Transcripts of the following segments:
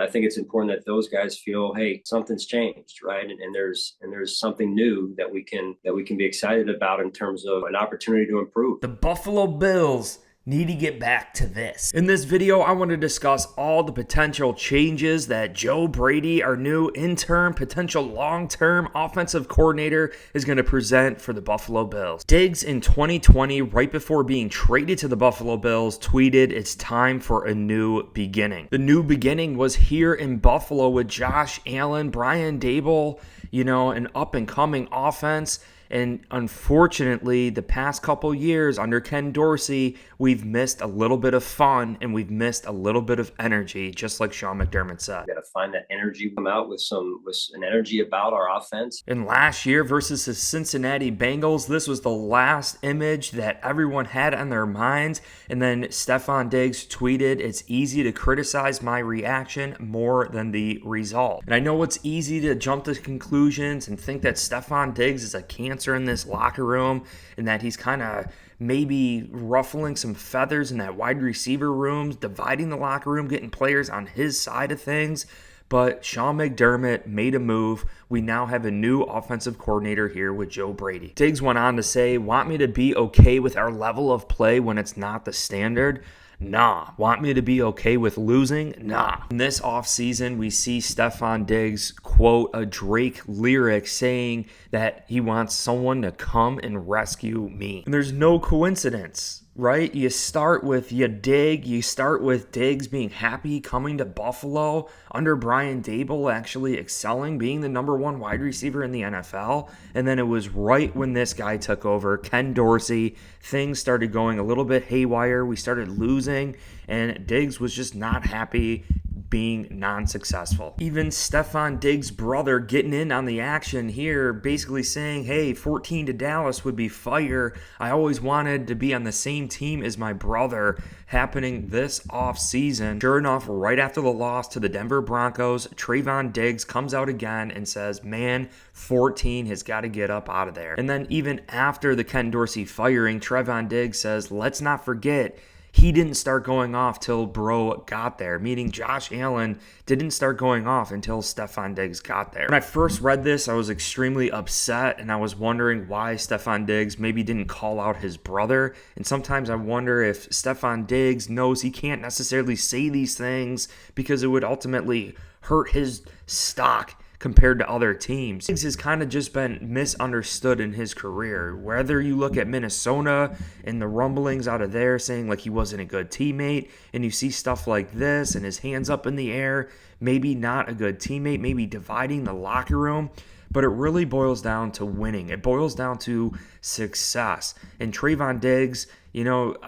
I think it's important that those guys feel, hey, something's changed, right? And there's something new that we can be excited about in terms of an opportunity to improve. The Buffalo Bills need to get back to this. In this video, I want to discuss all the potential changes that Joe Brady, our new interim, potential long-term offensive coordinator, is going to present for the Buffalo Bills. Diggs in 2020, right before being traded to the Buffalo Bills, tweeted, "It's time for a new beginning." The new beginning was here in Buffalo with Josh Allen, Brian Daboll, an up-and-coming offense. And unfortunately, the past couple years under Ken Dorsey, we've missed a little bit of fun and we've missed a little bit of energy, just like Sean McDermott said. We got to find that energy, come out with an energy about our offense. And last year versus the Cincinnati Bengals, this was the last image that everyone had on their minds. And then Stefon Diggs tweeted, "It's easy to criticize my reaction more than the result." And I know it's easy to jump to conclusions and think that Stefon Diggs is a cancer in this locker room and that he's kind of maybe ruffling some feathers in that wide receiver room, dividing the locker room, getting players on his side of things. But Sean McDermott made a move. We now have a new offensive coordinator here with Joe Brady. Diggs went on to say, "Want me to be okay with our level of play when it's not the standard? Nah. Want me to be okay with losing? Nah." In this offseason, we see Stefon Diggs quote a Drake lyric saying that he wants someone to come and rescue me. And there's no coincidence, right? You start with Diggs being happy coming to Buffalo under Brian Daboll, actually excelling, being the number one wide receiver in the NFL. And then it was right when this guy took over, Ken Dorsey, things started going a little bit haywire. We started losing, and Diggs was just not happy being non-successful. Even Stefon Diggs' brother getting in on the action here, basically saying, "Hey, 14 to Dallas would be fire. I always wanted to be on the same team as my brother," happening this offseason. Sure enough, right after the loss to the Denver Broncos, Trevon Diggs comes out again and says, "Man, 14 has got to get up out of there." And then even after the Ken Dorsey firing, Trevon Diggs says, "Let's not forget, he didn't start going off till bro got there," meaning Josh Allen didn't start going off until Stefon Diggs got there. When I first read this, I was extremely upset, and I was wondering why Stefon Diggs maybe didn't call out his brother. And sometimes I wonder if Stefon Diggs knows he can't necessarily say these things because it would ultimately hurt his stock compared to other teams. Diggs has kind of just been misunderstood in his career. Whether you look at Minnesota and the rumblings out of there saying like he wasn't a good teammate, and you see stuff like this and his hands up in the air, maybe not a good teammate, maybe dividing the locker room. But it really boils down to winning. It boils down to success. And Trevon Diggs,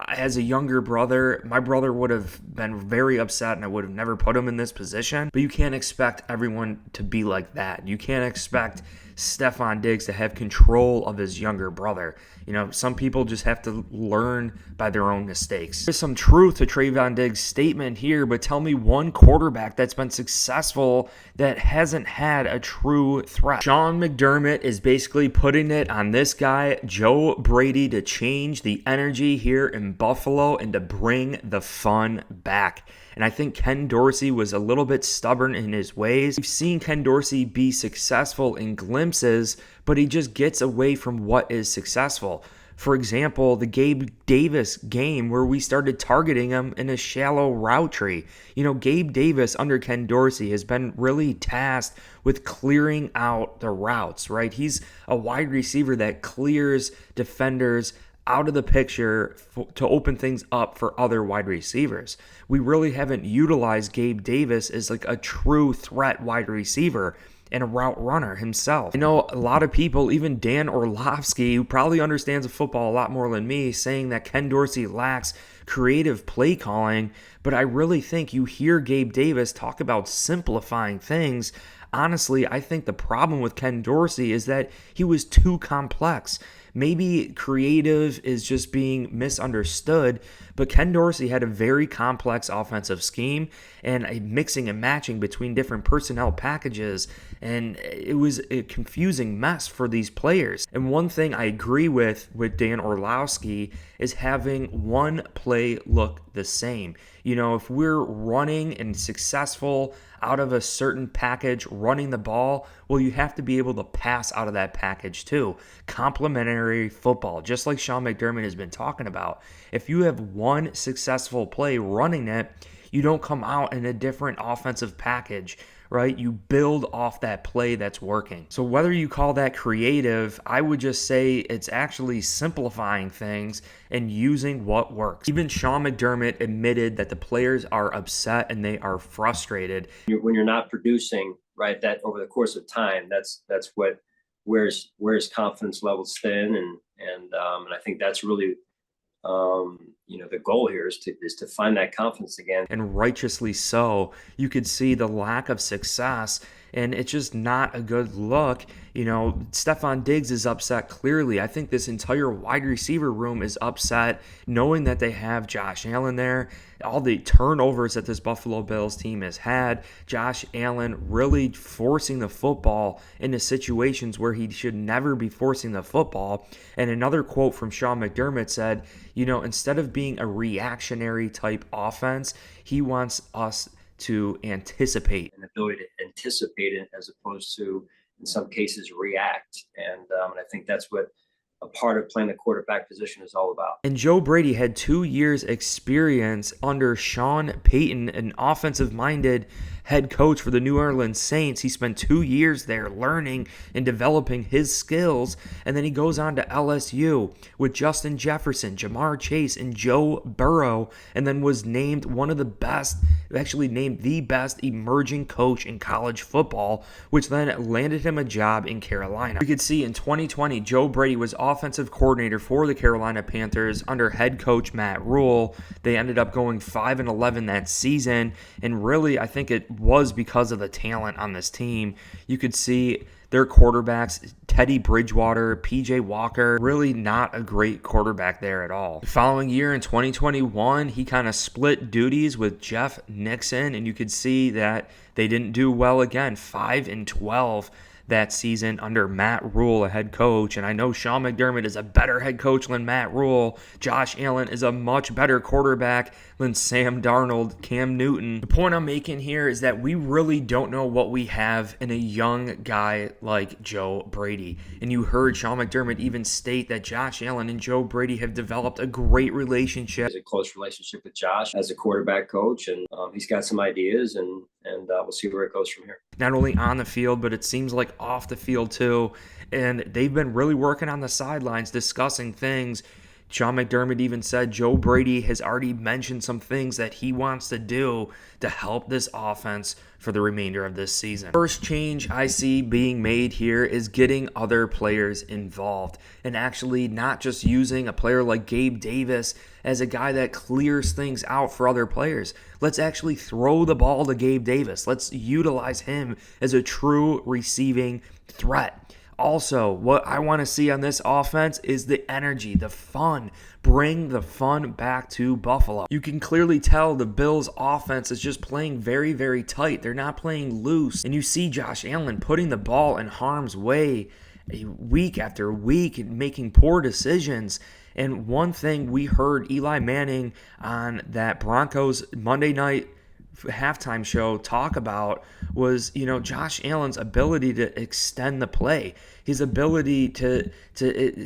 as a younger brother, my brother would have been very upset and I would have never put him in this position. But you can't expect everyone to be like that. You can't expect Stefon Diggs to have control of his younger brother. Some people just have to learn by their own mistakes. There's some truth to Trevon Diggs' statement here, but tell me one quarterback that's been successful that hasn't had a true threat. Sean McDermott is basically putting it on this guy, Joe Brady, to change the energy here in Buffalo and to bring the fun back. And I think Ken Dorsey was a little bit stubborn in his ways. We've seen Ken Dorsey be successful in glimpses, but he just gets away from what is successful. For example, the Gabe Davis game where we started targeting him in a shallow route tree. Gabe Davis under Ken Dorsey has been really tasked with clearing out the routes, right? He's a wide receiver that clears defenders out of the picture to open things up for other wide receivers. We really haven't utilized Gabe Davis as like a true threat wide receiver and a route runner himself. I know a lot of people, even Dan Orlovsky, who probably understands football a lot more than me, saying that Ken Dorsey lacks creative play calling, but I really think you hear Gabe Davis talk about simplifying things. Honestly, I think the problem with Ken Dorsey is that he was too complex. Maybe creative is just being misunderstood, But Ken Dorsey had a very complex offensive scheme and a mixing and matching between different personnel packages, and it was a confusing mess for these players. And one thing I agree with Dan Orlowski is having one play look the same. If we're running and successful out of a certain package running the ball, well, you have to be able to pass out of that package too. Complementary football, just like Sean McDermott has been talking about. If you have one successful play running it, you don't come out in a different offensive package, right? You build off that play that's working. So whether you call that creative, I would just say it's actually simplifying things and using what works. Even Sean McDermott admitted that the players are upset and they are frustrated. When you're not producing, right, that over the course of time, that's what wears confidence levels thin, and I think that's really the goal here is to find that confidence again. And righteously so. You could see the lack of success, and it's just not a good look. Stefon Diggs is upset clearly. I think this entire wide receiver room is upset knowing that they have Josh Allen there. All the turnovers that this Buffalo Bills team has had, Josh Allen really forcing the football into situations where he should never be forcing the football. And another quote from Sean McDermott said, instead of being a reactionary type offense, he wants us to anticipate. An ability to anticipate it as opposed to, in some cases, react. And I think that's what a part of playing the quarterback position is all about. And Joe Brady had 2 years experience under Sean Payton, an offensive-minded head coach for the New Orleans Saints. He spent 2 years there learning and developing his skills, and then he goes on to LSU with Justin Jefferson, Jamar Chase, and Joe Burrow, and then was named one of the best, actually named the best emerging coach in college football, which then landed him a job in Carolina. You could see in 2020, Joe Brady was offensive coordinator for the Carolina Panthers under head coach Matt Rule. They ended up going 5-11 that season, and really I think it was because of the talent on this team. You could see their quarterbacks, Teddy Bridgewater, PJ Walker, really not a great quarterback there at all. The following year in 2021, he kind of split duties with Jeff Nixon, and you could see that they didn't do well again, 5-12 that season under Matt Rule, a head coach. And I know Sean McDermott is a better head coach than Matt Rule. Josh Allen is a much better quarterback than Sam Darnold, Cam Newton. The point I'm making here is that we really don't know what we have in a young guy like Joe Brady. And you heard Sean McDermott even state that Josh Allen and Joe Brady have developed a great relationship. He has a close relationship with Josh as a quarterback coach, and he's got some ideas, and we'll see where it goes from here. Not only on the field, but it seems like off the field too. And they've been really working on the sidelines, discussing things. Sean McDermott even said Joe Brady has already mentioned some things that he wants to do to help this offense for the remainder of this season. First change I see being made here is getting other players involved and actually not just using a player like Gabe Davis as a guy that clears things out for other players. Let's actually throw the ball to Gabe Davis. Let's utilize him as a true receiving threat. Also, what I want to see on this offense is the energy, the fun. Bring the fun back to Buffalo. You can clearly tell the Bills' offense is just playing very, very tight. They're not playing loose. And you see Josh Allen putting the ball in harm's way week after week and making poor decisions. And one thing we heard Eli Manning on that Broncos Monday night halftime show talk about was, Josh Allen's ability to extend the play, his ability to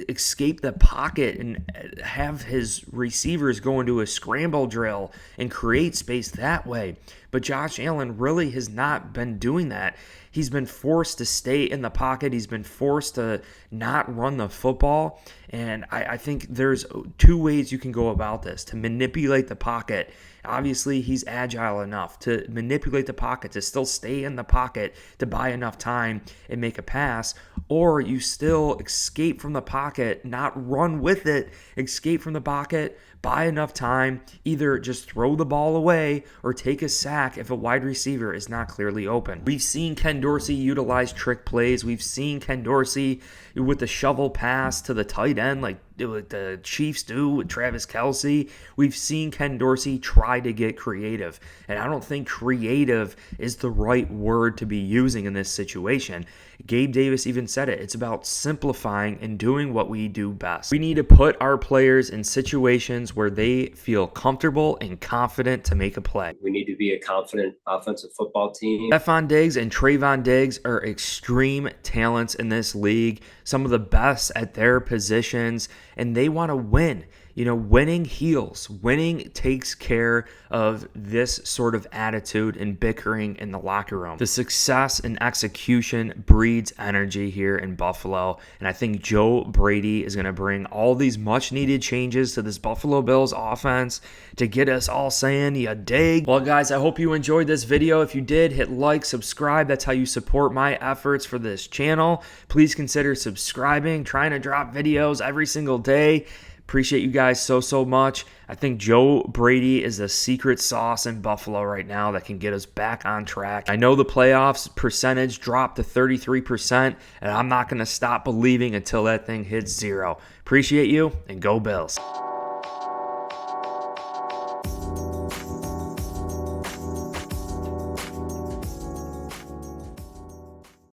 escape the pocket and have his receivers go into a scramble drill and create space that way. But Josh Allen really has not been doing that. He's been forced to stay in the pocket. He's been forced to not run the football. And I think there's two ways you can go about this to manipulate the pocket. Obviously, he's agile enough to manipulate the pocket, to still stay in the pocket, to buy enough time and make a pass. Or you still escape from the pocket, not run with it, escape from the pocket, buy enough time, either just throw the ball away or take a sack if a wide receiver is not clearly open. We've seen Ken Dorsey utilize trick plays. We've seen Ken Dorsey with the shovel pass to the tight end, like the Chiefs do with Travis Kelce. We've seen Ken Dorsey try to get creative, and I don't think creative is the right word to be using in this situation. Gabe Davis even said it. It's about simplifying and doing what we do best. We need to put our players in situations where they feel comfortable and confident to make a play. We need to be a confident offensive football team. Stefon Diggs and Trayvon Diggs are extreme talents in this league, some of the best at their positions, and they want to win. You know, winning heals. Winning takes care of this sort of attitude and bickering in the locker room. The success and execution breeds energy here in Buffalo, and I think Joe Brady is going to bring all these much-needed changes to this Buffalo Bills offense to get us all saying, "Ya dig?" Well, guys, I hope you enjoyed this video. If you did, hit like, subscribe. That's how you support my efforts for this channel. Please consider subscribing, trying to drop videos every single day. Appreciate you guys so much. I think Joe Brady is the secret sauce in Buffalo right now that can get us back on track. I know the playoffs percentage dropped to 33%, and I'm not going to stop believing until that thing hits 0. Appreciate you, and go Bills.